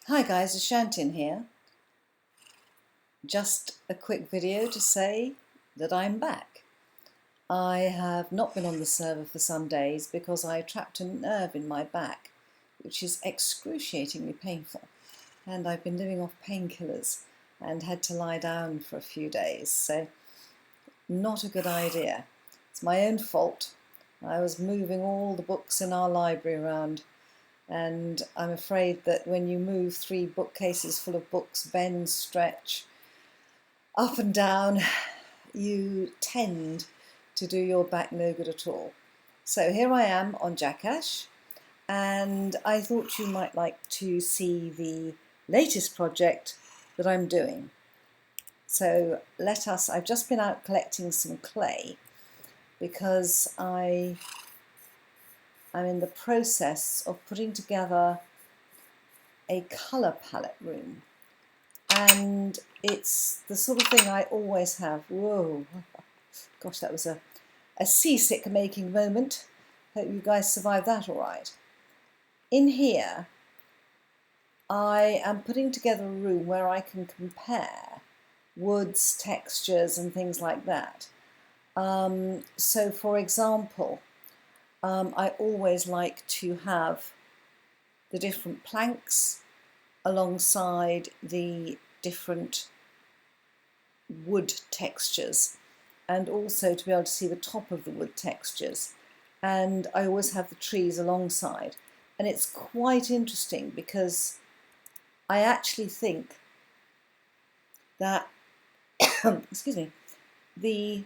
Hi guys, it's Shantin here. Just a quick video to say that I'm back. I have not been on the server for some days because I trapped a nerve in my back, which is excruciatingly painful. And I've been living off painkillers and had to lie down for a few days, so not a good idea. It's my own fault. I was moving all the books in our library around, and I'm afraid that when you move 3 bookcases full of books, bend, stretch, up and down, you tend to do your back no good at all. So here I am on Jackash, and I thought you might like to see the latest project that I'm doing. So I've just been out collecting some clay because I'm in the process of putting together a colour palette room, and it's the sort of thing I always have. Whoa, gosh, that was a seasick making moment. Hope you guys survived that all right. In here I am putting together a room where I can compare woods, textures and things like that. So for example, I always like to have the different planks alongside the different wood textures, and also to be able to see the top of the wood textures. And I always have the trees alongside, and it's quite interesting because I actually think that excuse me, the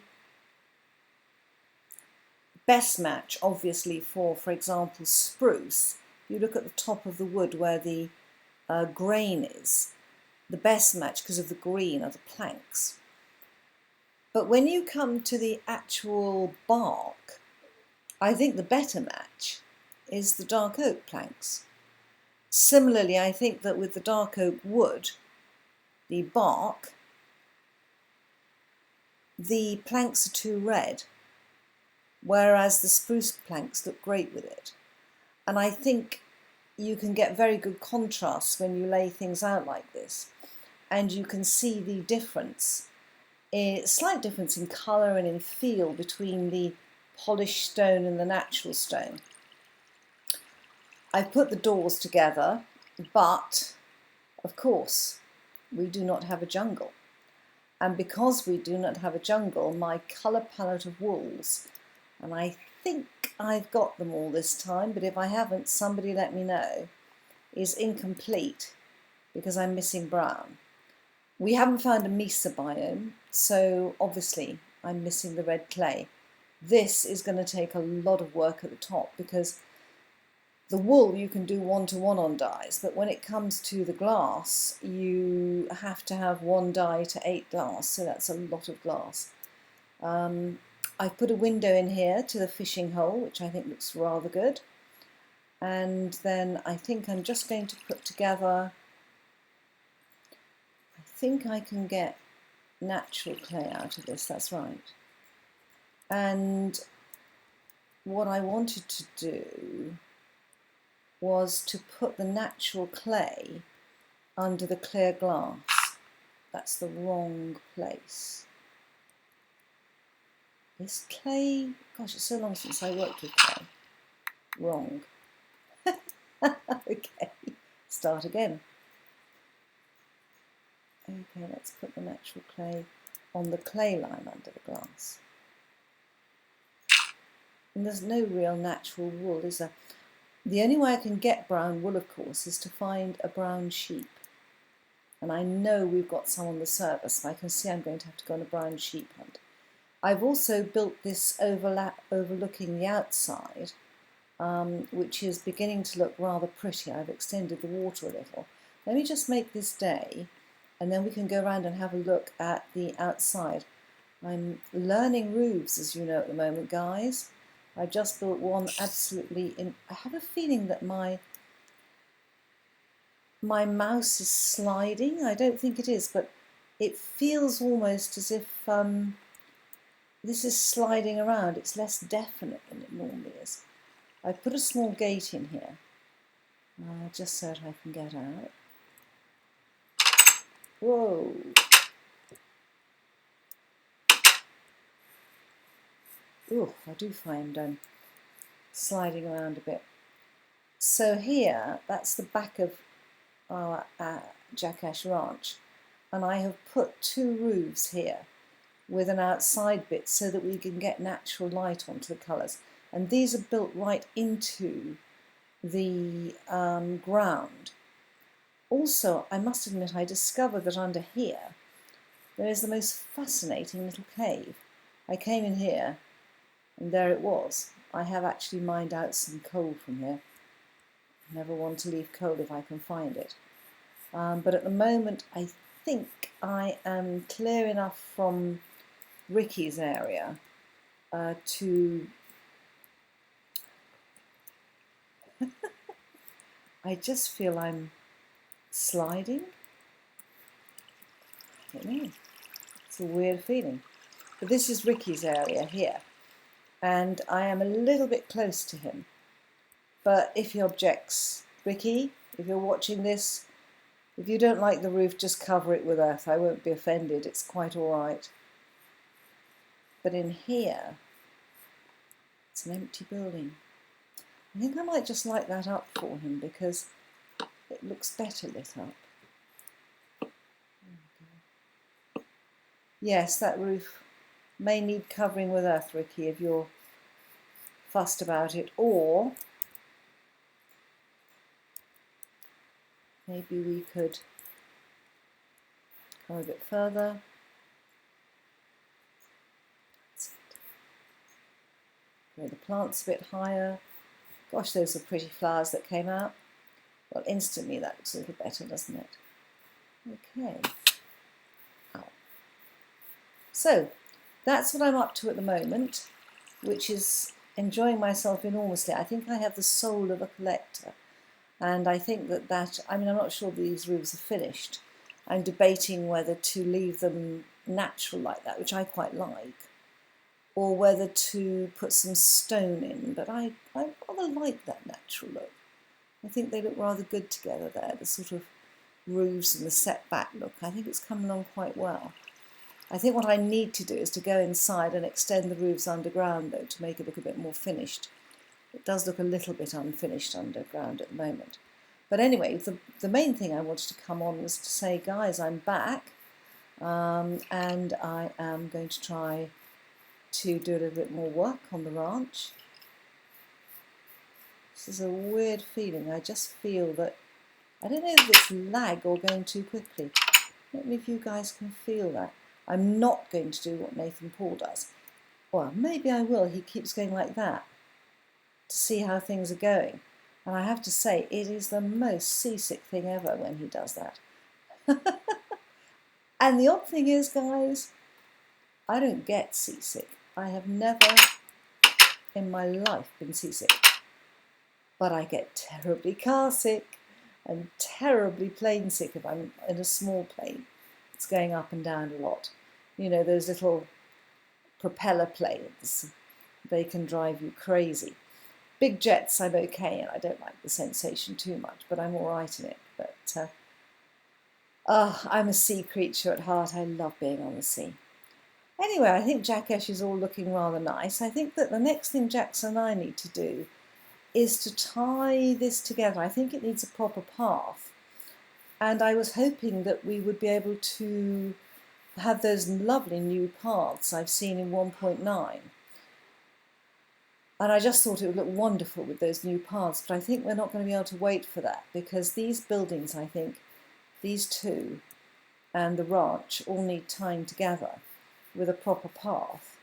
best match, obviously, for example, spruce, you look at the top of the wood where the grain is, the best match because of the green are the planks. But when you come to the actual bark, I think the better match is the dark oak planks. Similarly, I think that with the dark oak wood, the bark, the planks are too red, whereas the spruce planks look great with it. And I think you can get very good contrast when you lay things out like this, and you can see the difference, a slight difference in colour and in feel between the polished stone and the natural stone. I've put the doors together, but of course we do not have a jungle. And because we do not have a jungle, my colour palette of wools, and I think I've got them all this time, but if I haven't, somebody let me know, is incomplete because I'm missing brown. We haven't found a mesa biome, so obviously I'm missing the red clay. This is going to take a lot of work at the top because the wool you can do 1-to-1 on dyes, but when it comes to the glass, you have to have 1 dye to 8 glass, so that's a lot of glass. I've put a window in here to the fishing hole, which I think looks rather good. And then I think I'm just going to put together, I think I can get natural clay out of this, that's right. And what I wanted to do was to put the natural clay under the clear glass. That's the wrong place. Is clay, gosh, it's so long since I worked with clay. Wrong. Okay, start again. Okay, let's put the natural clay on the clay line under the glass. And there's no real natural wool, is there? The only way I can get brown wool, of course, is to find a brown sheep. And I know we've got some on the server, so I can see I'm going to have to go on a brown sheep hunt. I've also built this overlap overlooking the outside, which is beginning to look rather pretty. I've extended the water a little. Let me just make this day, and then we can go around and have a look at the outside. I'm learning roofs, as you know, at the moment, guys. I just built one absolutely I have a feeling that my mouse is sliding. I don't think it is, but it feels almost as if this is sliding around. It's less definite than it normally is. I put a small gate in here, just so that I can get out. Whoa. Ooh, I do find sliding around a bit. So here, that's the back of our Jackash Ranch, and I have put 2 roofs here with an outside bit so that we can get natural light onto the colours. And these are built right into the ground. Also, I must admit, I discovered that under here there is the most fascinating little cave. I came in here and there it was. I have actually mined out some coal from here. I never want to leave coal if I can find it. But at the moment I think I am clear enough from Ricky's area to... I just feel I'm sliding. I don't know. It's a weird feeling. But this is Ricky's area here, and I am a little bit close to him. But if he objects, Ricky, if you're watching this, if you don't like the roof, just cover it with earth. I won't be offended. It's quite all right. But in here, it's an empty building. I think I might just light that up for him because it looks better lit up. Yes, that roof may need covering with earth, Ricky, if you're fussed about it. Or maybe we could come a bit further. Grow the plants a bit higher. Gosh, those are pretty flowers that came out. Well, instantly that looks a little better, doesn't it? Okay. Ow. So, that's what I'm up to at the moment, which is enjoying myself enormously. I think I have the soul of a collector. And I think I mean, I'm not sure these roofs are finished. I'm debating whether to leave them natural like that, which I quite like, or whether to put some stone in, but I rather like that natural look. I think they look rather good together there, the sort of roofs and the setback look. I think it's come along quite well. I think what I need to do is to go inside and extend the roofs underground, though, to make it look a bit more finished. It does look a little bit unfinished underground at the moment. But anyway, the main thing I wanted to come on was to say, guys, I'm back, and I am going to try to do a little bit more work on the ranch. This is a weird feeling. I just feel that, I don't know if it's lag or going too quickly. Let me know if you guys can feel that. I'm not going to do what Nathan Paul does. Well, maybe I will. He keeps going like that to see how things are going. And I have to say, it is the most seasick thing ever when he does that. And the odd thing is, guys, I don't get seasick. I have never in my life been seasick. But I get terribly car sick and terribly plane sick if I'm in a small plane. It's going up and down a lot. You know, those little propeller planes, they can drive you crazy. Big jets, I'm okay, and I don't like the sensation too much, but I'm all right in it. But I'm a sea creature at heart. I love being on the sea. Anyway, I think Jackash is all looking rather nice. I think that the next thing Jackson and I need to do is to tie this together. I think it needs a proper path. And I was hoping that we would be able to have those lovely new paths I've seen in 1.9. And I just thought it would look wonderful with those new paths, but I think we're not going to be able to wait for that, because these buildings, I think, these two and the ranch all need tying together with a proper path.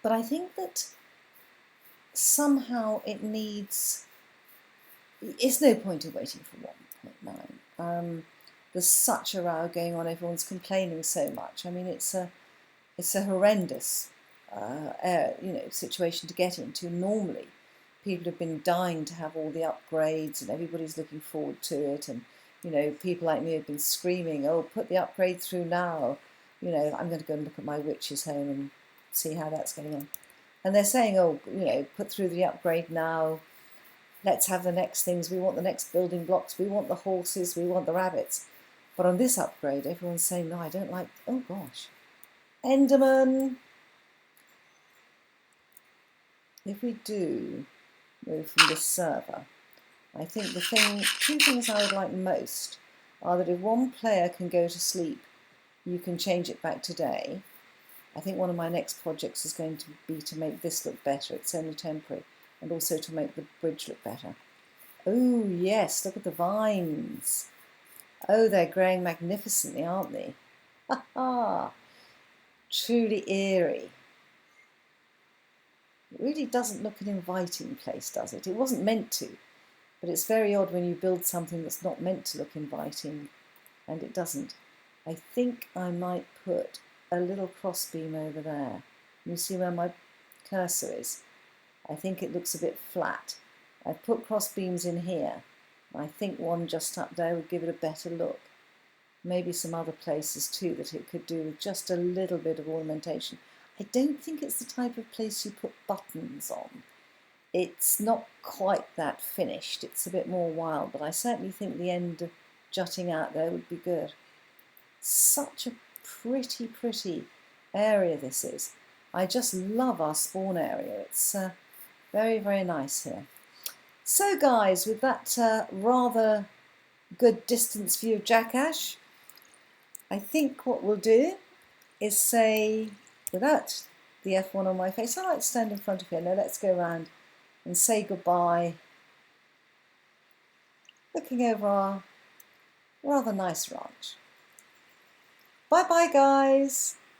But I think that somehow it needs... It's no point in waiting for 1.9. There's such a row going on, everyone's complaining so much. I mean, it's a horrendous situation to get into. Normally, people have been dying to have all the upgrades, and everybody's looking forward to it. And people like me have been screaming, "Oh, put the upgrade through now!" I'm going to go and look at my witch's home and see how that's going on. And they're saying, "Oh, put through the upgrade now. Let's have the next things. We want the next building blocks. We want the horses. We want the rabbits." But on this upgrade, everyone's saying, no, I don't like, oh gosh. Enderman. If we do move from this server, I think two things I would like most are that if one player can go to sleep, you can change it back to day. I think one of my next projects is going to be to make this look better. It's only temporary. And also to make the bridge look better. Oh, yes, look at the vines. Oh, they're growing magnificently, aren't they? Ha ha! Truly eerie. It really doesn't look an inviting place, does it? It wasn't meant to, but it's very odd when you build something that's not meant to look inviting, and it doesn't. I think I might put a little crossbeam over there. You see where my cursor is? I think it looks a bit flat. I've put crossbeams in here. I think one just up there would give it a better look. Maybe some other places too that it could do with just a little bit of ornamentation. I don't think it's the type of place you put buttons on. It's not quite that finished. It's a bit more wild, but I certainly think the end jutting out there would be good. Such a pretty, pretty area this is. I just love our spawn area. It's very, very nice here. So guys, with that rather good distance view of Jackash, I think what we'll do is say, without the F1 on my face, I like to stand in front of here. Now let's go around and say goodbye, looking over our rather nice ranch. Bye bye guys.